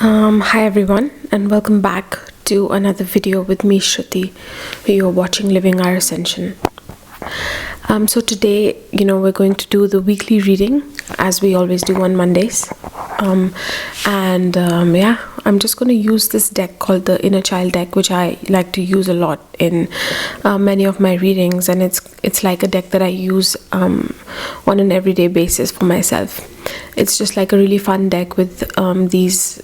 Hi everyone, and welcome back to another video with me, Shruti, where you're watching Living Our Ascension. So today, we're going to do the weekly reading as we always do on Mondays. I'm just going to use this deck called the Inner Child deck, which I like to use a lot in many of my readings, and it's like a deck that I use on an everyday basis for myself. It's just like a really fun deck with these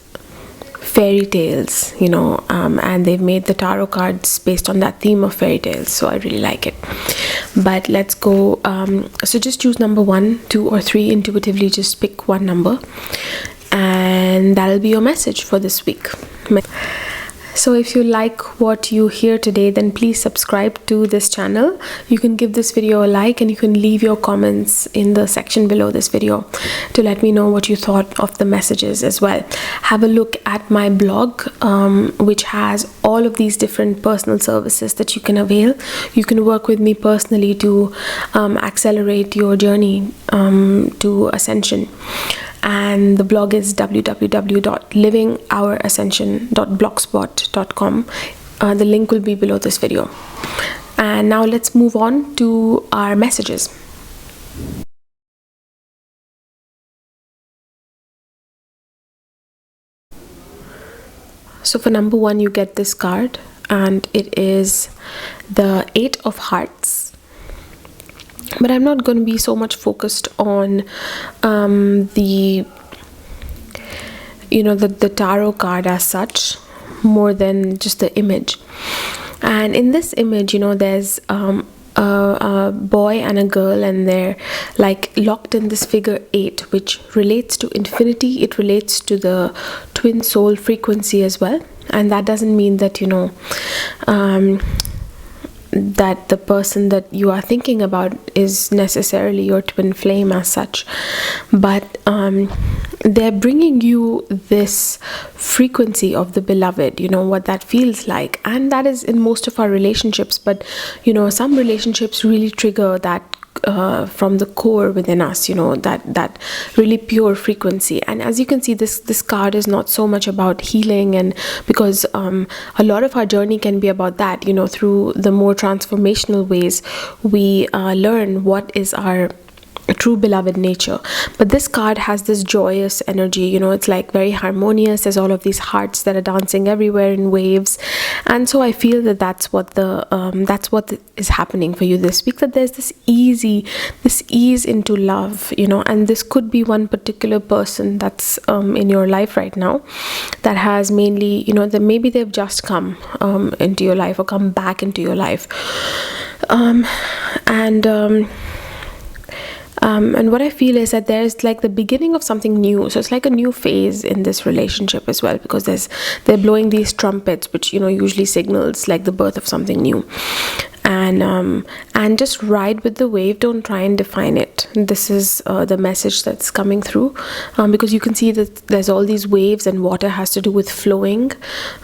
fairy tales, and they've made the tarot cards based on that theme of fairy tales, so I really like it. But let's go. So just choose number 1, 2 or 3 intuitively. Just pick one number and that'll be your message for this week. So if you like what you hear today, then please subscribe to this channel. You can give this video a like, and you can leave your comments in the section below this video to let me know what you thought of the messages as well. Have a look at my blog, which has all of these different personal services that you can avail. You can work with me personally to accelerate your journey to ascension. And the blog is www.livingourascension.blogspot.com. The link will be below this video. And now let's move on to our messages. So for number 1, you get this card, and it is the 8 of Hearts. But I'm not going to be so much focused on the tarot card as such, more than just the image. And in this image, there's a boy and a girl, and they're like locked in this figure 8, which relates to infinity. It relates to the twin soul frequency as well. And that doesn't mean that that the person that you are thinking about is necessarily your twin flame as such, but they're bringing you this frequency of the beloved, what that feels like. And that is in most of our relationships, but some relationships really trigger that from the core within us, that really pure frequency. And as you can see, this card is not so much about healing, and because a lot of our journey can be about that, through the more transformational ways we learn what is our true beloved nature. But this card has this joyous energy, it's like very harmonious. There's all of these hearts that are dancing everywhere in waves, and so I feel that that's what is happening for you this week, that there's this ease into love, and this could be one particular person that's in your life right now that has mainly, that maybe they've just come into your life or come back into your life, and what I feel is that there's like the beginning of something new. So it's like a new phase in this relationship as well, because they're blowing these trumpets, which usually signals like the birth of something new. And just ride with the wave. Don't try and define it. This is the message that's coming through, because you can see that there's all these waves, and water has to do with flowing.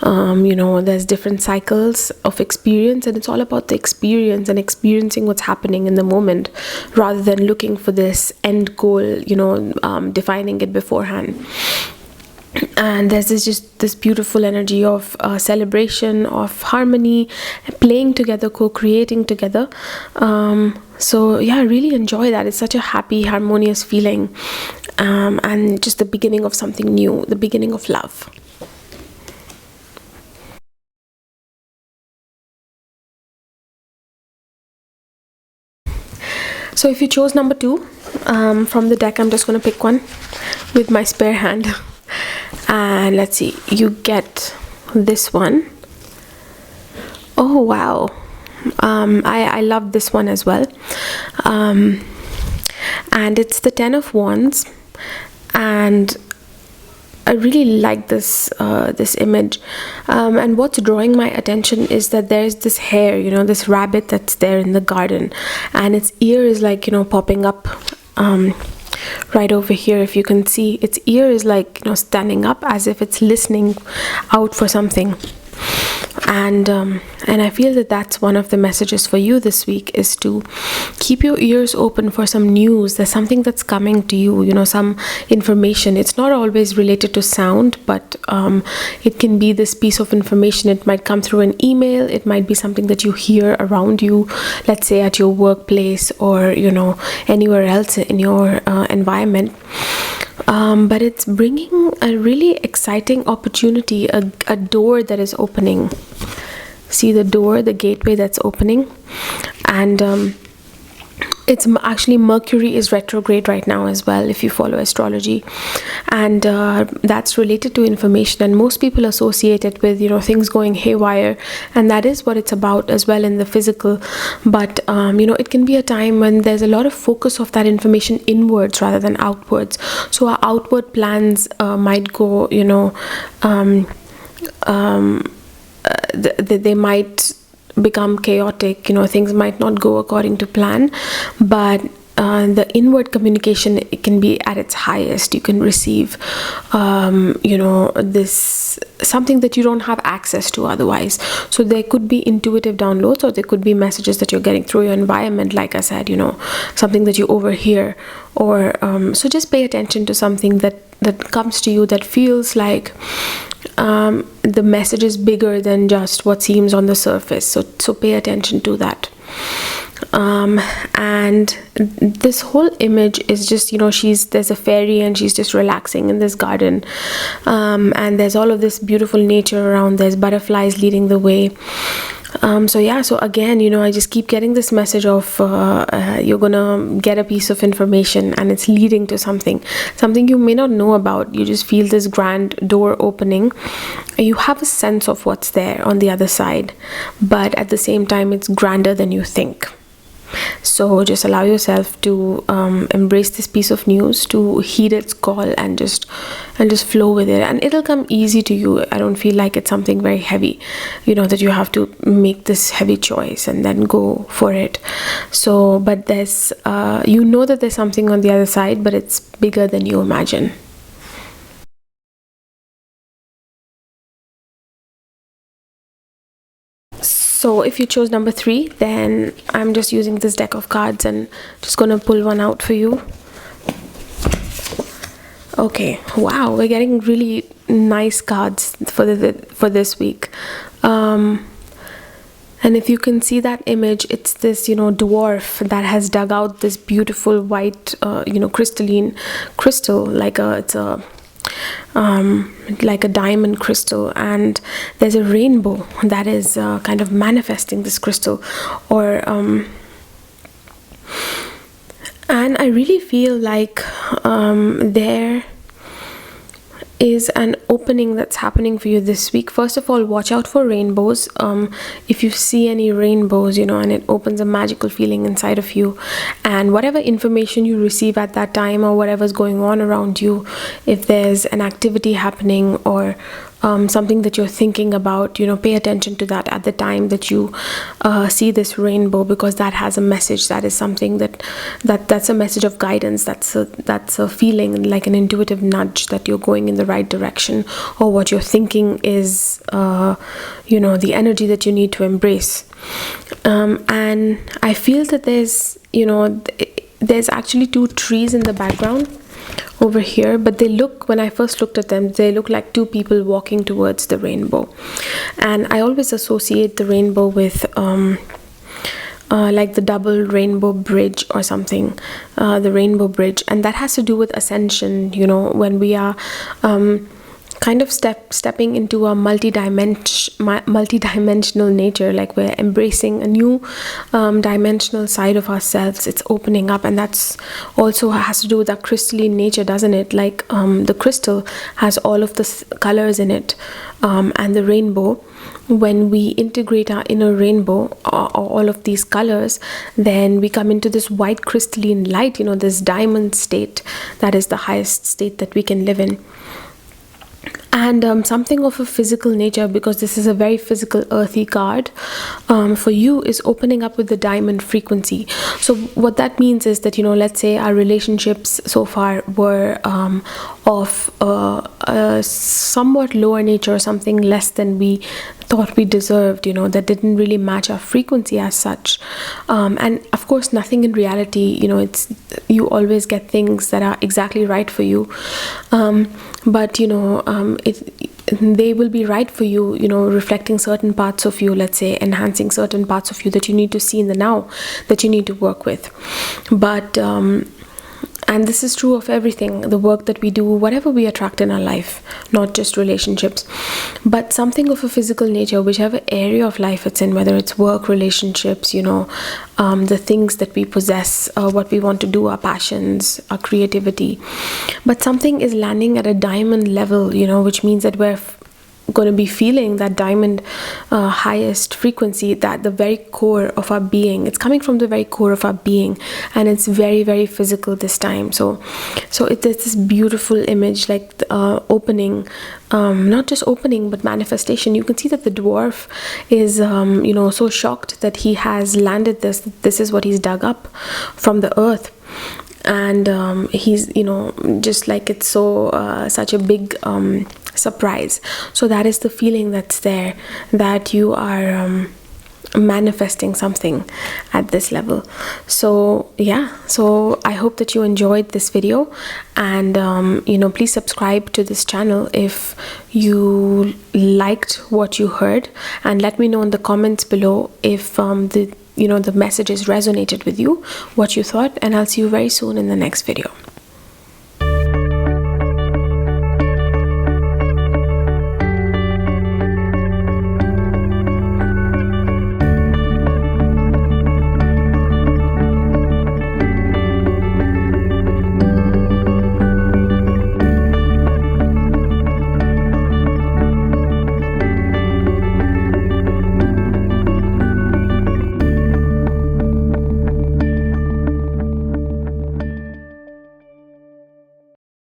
There's different cycles of experience, and it's all about the experience and experiencing what's happening in the moment, rather than looking for this end goal, defining it beforehand. And there's this beautiful energy of celebration, of harmony, playing together, co-creating together. So yeah, I really enjoy that. It's such a happy, harmonious feeling, and just the beginning of something new, the beginning of love. So if you chose number 2 from the deck, I'm just going to pick one with my spare hand. And let's see, you get this one. Oh wow, I love this one as well. And it's the 10 of Wands, and I really like this image. And what's drawing my attention is that there's this hare, this rabbit that's there in the garden, and its ear is like popping up right over here. If you can see, its ear is like standing up as if it's listening out for something. And I feel that that's one of the messages for you this week, is to keep your ears open for some news. There's something that's coming to you, some information. It's not always related to sound, but it can be this piece of information. It might come through an email. It might be something that you hear around you, let's say at your workplace or anywhere else in your environment. But it's bringing a really exciting opportunity, a door that is opening. See the door, the gateway that's opening. And it's actually, Mercury is retrograde right now as well, if you follow astrology, and that's related to information, and most people associate it with things going haywire, and that is what it's about as well in the physical. But it can be a time when there's a lot of focus of that information inwards rather than outwards. So our outward plans might go they might become chaotic. Things might not go according to plan, but the inward communication, it can be at its highest. You can receive this something that you don't have access to otherwise. So there could be intuitive downloads, or there could be messages that you're getting through your environment, like I said, something that you overhear, or so just pay attention to something that comes to you that feels like the message is bigger than just what seems on the surface. So pay attention to that. And this whole image is just, there's a fairy and she's just relaxing in this garden, and there's all of this beautiful nature around. There's butterflies leading the way. So again, I just keep getting this message of you're gonna get a piece of information, and it's leading to something you may not know about. You just feel this grand door opening. You have a sense of what's there on the other side, but at the same time, it's grander than you think. So just allow yourself to embrace this piece of news, to heed its call, and just flow with it, and it'll come easy to you. I don't feel like it's something very heavy, that you have to make this heavy choice and then go for it. So, but there's that there's something on the other side, but it's bigger than you imagine. So if you chose number 3, then I'm just using this deck of cards and just gonna pull one out for you. Okay, wow, we're getting really nice cards for this week. And if you can see that image, it's this dwarf that has dug out this beautiful white crystalline crystal, like a diamond crystal, and there's a rainbow that is kind of manifesting this crystal, and I really feel like there is an opening that's happening for you this week. First of all, watch out for rainbows. If you see any rainbows, and it opens a magical feeling inside of you, and whatever information you receive at that time, or whatever's going on around you, if there's an activity happening or something that you're thinking about, pay attention to that at the time that you see this rainbow, because that has a message. That is something that's a message of guidance. That's a feeling, like an intuitive nudge that you're going in the right direction, or what you're thinking is the energy that you need to embrace. And I feel that there's actually 2 trees in the background over here, but when I first looked at them, they look like 2 people walking towards the rainbow. And I always associate the rainbow with like the double rainbow bridge or something, the rainbow bridge, and that has to do with ascension, when we are kind of stepping into a multi-dimensional nature, like we're embracing a new dimensional side of ourselves. It's opening up, and that's also has to do with our crystalline nature, doesn't it? Like the crystal has all of the colors in it, and the rainbow, when we integrate our inner rainbow, all of these colors, then we come into this white crystalline light, this diamond state. That is the highest state that we can live in. And something of a physical nature, because this is a very physical, earthy card, for you is opening up with the diamond frequency. So what that means is that, let's say our relationships so far were of a somewhat lower nature, or something less than we thought we deserved, that didn't really match our frequency as such. And of course, nothing in reality, it's, you always get things that are exactly right for you, but they will be right for you, reflecting certain parts of you, let's say enhancing certain parts of you that you need to see in the now, that you need to work with. But and this is true of everything, the work that we do, whatever we attract in our life, not just relationships, but something of a physical nature, whichever area of life it's in, whether it's work, relationships, the things that we possess, what we want to do, our passions, our creativity. But something is landing at a diamond level, which means that we're going to be feeling that diamond highest frequency, that the very core of our being, it's coming from the very core of our being, and it's very, very physical this time. So it's this beautiful image, like opening, not just opening but manifestation. You can see that the dwarf is so shocked that he has landed this is what he's dug up from the earth. And he's just like, it's so such a big surprise. So that is the feeling that's there, that you are manifesting something at this level. So yeah, so I hope that you enjoyed this video, and please subscribe to this channel if you liked what you heard, and let me know in the comments below if the messages resonated with you, what you thought, and I'll see you very soon in the next video.